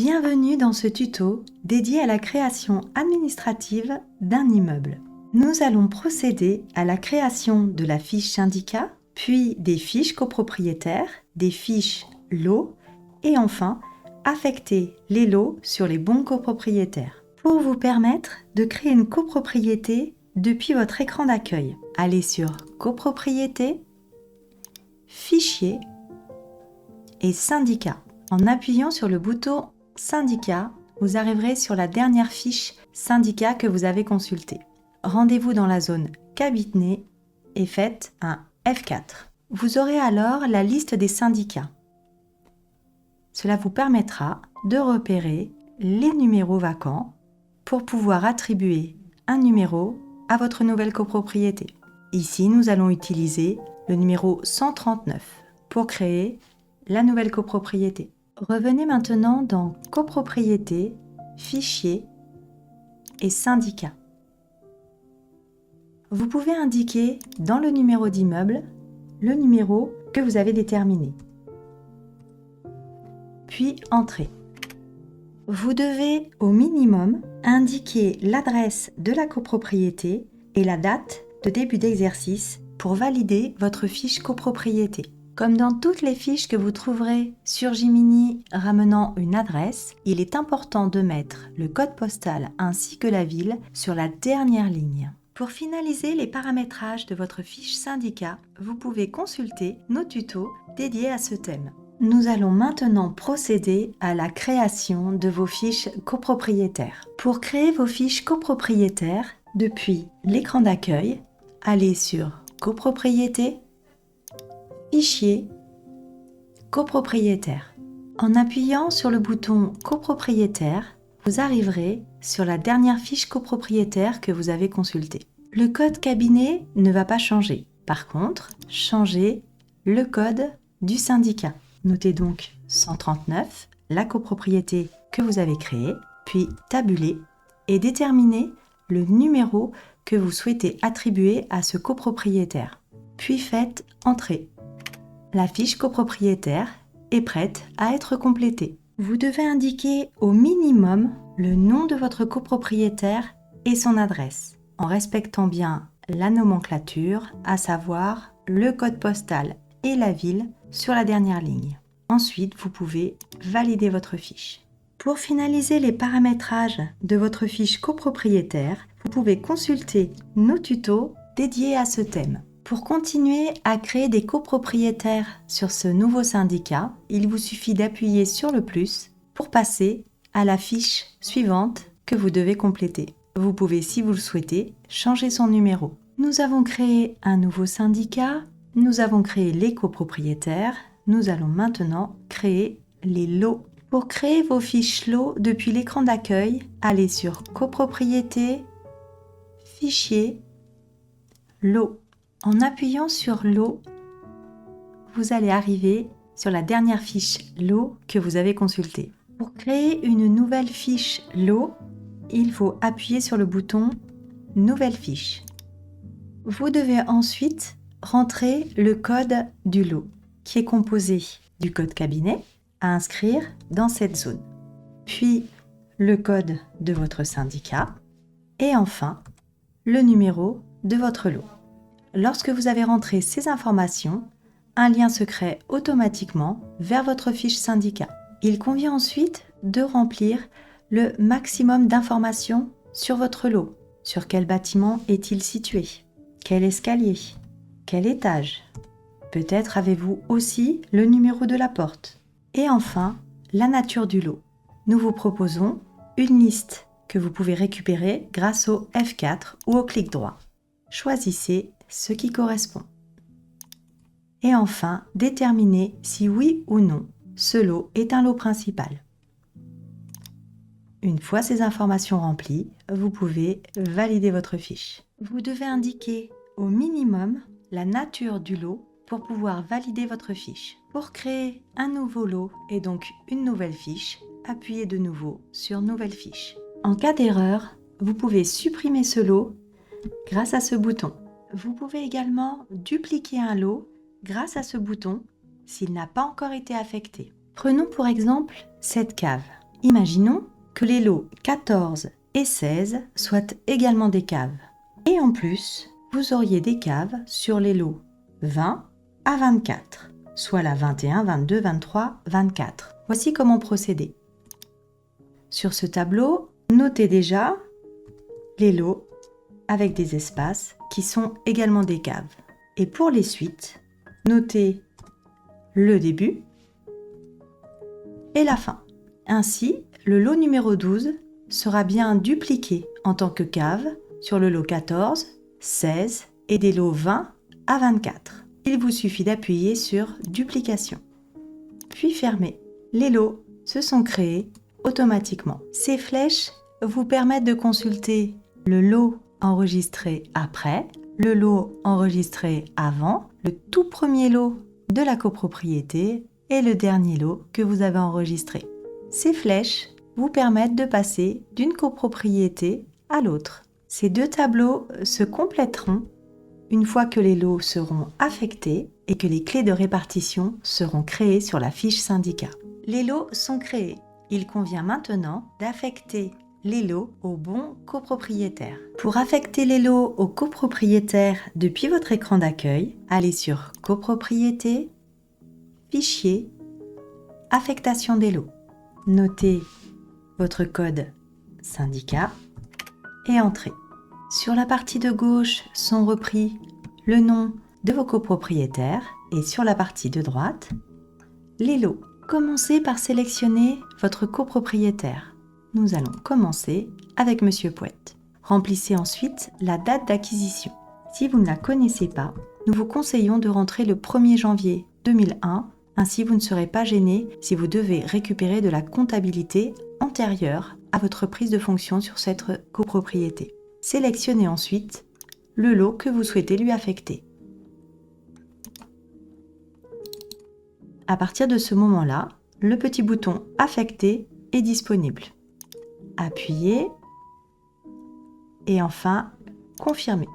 Bienvenue dans ce tuto dédié à la création administrative d'un immeuble. Nous allons procéder à la création de la fiche syndicat, puis des fiches copropriétaires, des fiches lots et enfin affecter les lots sur les bons copropriétaires. Pour vous permettre de créer une copropriété depuis votre écran d'accueil, allez sur Copropriété, Fichier et Syndicat. En appuyant sur le bouton Syndicat, vous arriverez sur la dernière fiche syndicat que vous avez consultée. Rendez-vous dans la zone Cabinet et faites un F4. Vous aurez alors la liste des syndicats. Cela vous permettra de repérer les numéros vacants pour pouvoir attribuer un numéro à votre nouvelle copropriété. Ici, nous allons utiliser le numéro 139 pour créer la nouvelle copropriété. Revenez maintenant dans Copropriété, Fichier et Syndicat. Vous pouvez indiquer dans le numéro d'immeuble le numéro que vous avez déterminé. Puis Entrée. Vous devez au minimum indiquer l'adresse de la copropriété et la date de début d'exercice pour valider votre fiche copropriété. Comme dans toutes les fiches que vous trouverez sur Jiminy ramenant une adresse, il est important de mettre le code postal ainsi que la ville sur la dernière ligne. Pour finaliser les paramétrages de votre fiche syndicat, vous pouvez consulter nos tutos dédiés à ce thème. Nous allons maintenant procéder à la création de vos fiches copropriétaires. Pour créer vos fiches copropriétaires, depuis l'écran d'accueil, allez sur Copropriété, Fichier, Copropriétaire. En appuyant sur le bouton Copropriétaire, vous arriverez sur la dernière fiche copropriétaire que vous avez consultée. Le code cabinet ne va pas changer. Par contre, changez le code du syndicat. Notez donc 139, la copropriété que vous avez créée, puis tabulez et déterminez le numéro que vous souhaitez attribuer à ce copropriétaire. Puis faites Entrée. La fiche copropriétaire est prête à être complétée. Vous devez indiquer au minimum le nom de votre copropriétaire et son adresse, en respectant bien la nomenclature, à savoir le code postal et la ville sur la dernière ligne. Ensuite, vous pouvez valider votre fiche. Pour finaliser les paramétrages de votre fiche copropriétaire, vous pouvez consulter nos tutos dédiés à ce thème. Pour continuer à créer des copropriétaires sur ce nouveau syndicat, il vous suffit d'appuyer sur le plus pour passer à la fiche suivante que vous devez compléter. Vous pouvez, si vous le souhaitez, changer son numéro. Nous avons créé un nouveau syndicat, nous avons créé les copropriétaires, nous allons maintenant créer les lots. Pour créer vos fiches lots depuis l'écran d'accueil, allez sur Copropriété, Fichier, Lots. En appuyant sur Lot, vous allez arriver sur la dernière fiche Lot que vous avez consultée. Pour créer une nouvelle fiche Lot, il faut appuyer sur le bouton Nouvelle fiche. Vous devez ensuite rentrer le code du lot, qui est composé du code cabinet à inscrire dans cette zone, puis le code de votre syndicat et enfin le numéro de votre lot. Lorsque vous avez rentré ces informations, un lien se crée automatiquement vers votre fiche syndicat. Il convient ensuite de remplir le maximum d'informations sur votre lot. Sur quel bâtiment est-il situé? Quel escalier? Quel étage? Peut-être avez-vous aussi le numéro de la porte. Et enfin, la nature du lot. Nous vous proposons une liste que vous pouvez récupérer grâce au F4 ou au clic droit. Choisissez ce qui correspond. Et enfin, déterminez si oui ou non ce lot est un lot principal. Une fois ces informations remplies, vous pouvez valider votre fiche. Vous devez indiquer au minimum la nature du lot pour pouvoir valider votre fiche. Pour créer un nouveau lot et donc une nouvelle fiche, appuyez de nouveau sur Nouvelle fiche. En cas d'erreur, vous pouvez supprimer ce lot grâce à ce bouton. Vous pouvez également dupliquer un lot grâce à ce bouton s'il n'a pas encore été affecté. Prenons pour exemple cette cave. Imaginons que les lots 14 et 16 soient également des caves. Et en plus, vous auriez des caves sur les lots 20 à 24, soit la 21, 22, 23, 24. Voici comment procéder. Sur ce tableau, notez déjà les lots avec des espaces qui sont également des caves. Et pour les suites, notez le début et la fin. Ainsi, le lot numéro 12 sera bien dupliqué en tant que cave sur le lot 14, 16 et des lots 20 à 24. Il vous suffit d'appuyer sur Duplication, puis fermer. Les lots se sont créés automatiquement. Ces flèches vous permettent de consulter le lot enregistré après, le lot enregistré avant, le tout premier lot de la copropriété et le dernier lot que vous avez enregistré. Ces flèches vous permettent de passer d'une copropriété à l'autre. Ces deux tableaux se compléteront une fois que les lots seront affectés et que les clés de répartition seront créées sur la fiche syndicat. Les lots sont créés. Il convient maintenant d'affecter les lots au bon copropriétaire. Pour affecter les lots au copropriétaire depuis votre écran d'accueil, allez sur Copropriété, Fichier, Affectation des lots. Notez votre code syndicat et entrez. Sur la partie de gauche sont repris le nom de vos copropriétaires et sur la partie de droite, les lots. Commencez par sélectionner votre copropriétaire. Nous allons commencer avec Monsieur Pouette. Remplissez ensuite la date d'acquisition. Si vous ne la connaissez pas, nous vous conseillons de rentrer le 1er janvier 2001. Ainsi, vous ne serez pas gêné si vous devez récupérer de la comptabilité antérieure à votre prise de fonction sur cette copropriété. Sélectionnez ensuite le lot que vous souhaitez lui affecter. À partir de ce moment-là, le petit bouton « Affecter » est disponible. Appuyez et enfin « Confirmer ».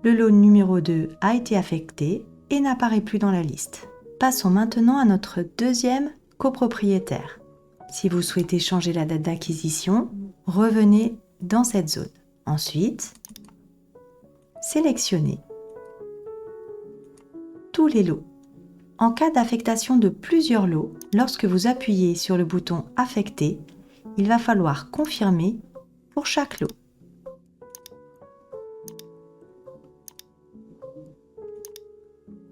Le lot numéro 2 a été affecté et n'apparaît plus dans la liste. Passons maintenant à notre deuxième copropriétaire. Si vous souhaitez changer la date d'acquisition, revenez dans cette zone. Ensuite, sélectionnez tous les lots. En cas d'affectation de plusieurs lots, lorsque vous appuyez sur le bouton « Affecter », il va falloir confirmer pour chaque lot.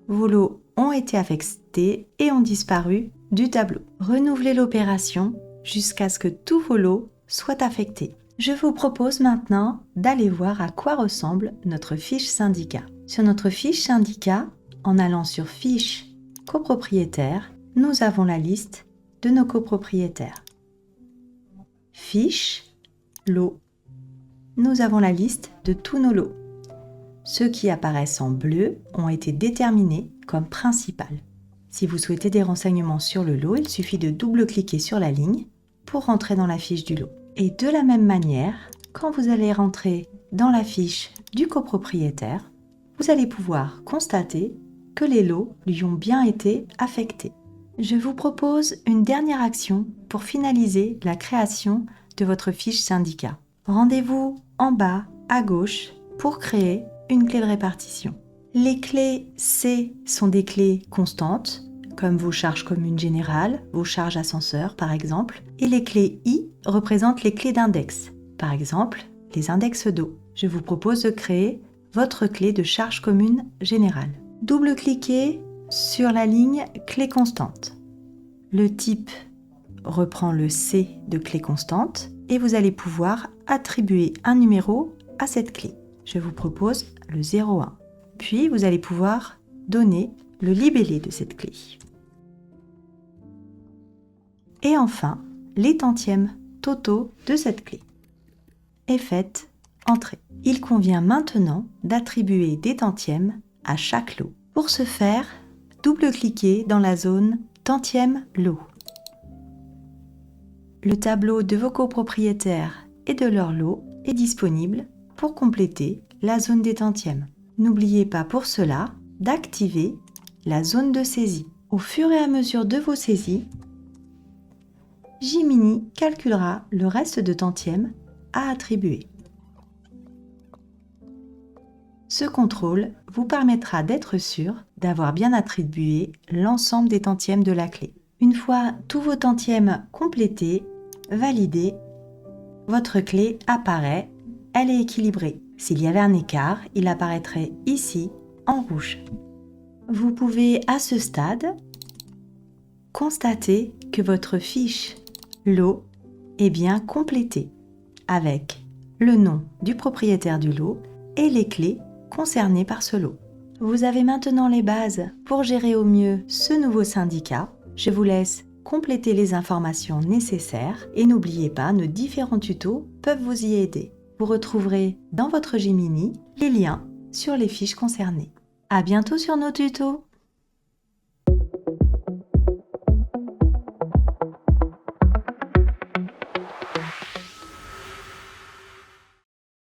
Vos lots ont été affectés et ont disparu du tableau. Renouvelez l'opération jusqu'à ce que tous vos lots soient affectés. Je vous propose maintenant d'aller voir à quoi ressemble notre fiche syndicat. Sur notre fiche syndicat, en allant sur Fiche copropriétaire, nous avons la liste de nos copropriétaires. Fiche lot, nous avons la liste de tous nos lots. Ceux qui apparaissent en bleu ont été déterminés comme principal. Si vous souhaitez des renseignements sur le lot, il suffit de double-cliquer sur la ligne pour rentrer dans la fiche du lot. Et de la même manière, quand vous allez rentrer dans la fiche du copropriétaire, vous allez pouvoir constater que les lots lui ont bien été affectés. Je vous propose une dernière action pour finaliser la création de votre fiche syndicat. Rendez-vous en bas à gauche pour créer une clé de répartition. Les clés C sont des clés constantes, comme vos charges communes générales, vos charges ascenseurs par exemple, et les clés I représentent les clés d'index, par exemple les index d'eau. Je vous propose de créer votre clé de charge commune générale. Double-cliquez sur la ligne clé constante. Le type reprend le C de clé constante et vous allez pouvoir attribuer un numéro à cette clé. Je vous propose le 01. Puis vous allez pouvoir donner le libellé de cette clé. Et enfin, les tantièmes totaux de cette clé. Et faites entrer. Il convient maintenant d'attribuer des tantièmes à chaque lot. Pour ce faire, double-cliquez dans la zone tantième lot. Le tableau de vos copropriétaires et de leur lot est disponible pour compléter la zone des tantièmes. N'oubliez pas pour cela d'activer la zone de saisie. Au fur et à mesure de vos saisies, Jiminy calculera le reste de tantièmes à attribuer. Ce contrôle vous permettra d'être sûr d'avoir bien attribué l'ensemble des tantièmes de la clé. Une fois tous vos tantièmes complétés, validés, votre clé apparaît, elle est équilibrée. S'il y avait un écart, il apparaîtrait ici en rouge. Vous pouvez à ce stade constater que votre fiche lot est bien complétée avec le nom du propriétaire du lot et les clés concernées par ce lot. Vous avez maintenant les bases pour gérer au mieux ce nouveau syndicat. Je vous laisse compléter les informations nécessaires et n'oubliez pas, nos différents tutos peuvent vous y aider. Vous retrouverez dans votre Jiminy les liens sur les fiches concernées. À bientôt sur nos tutos!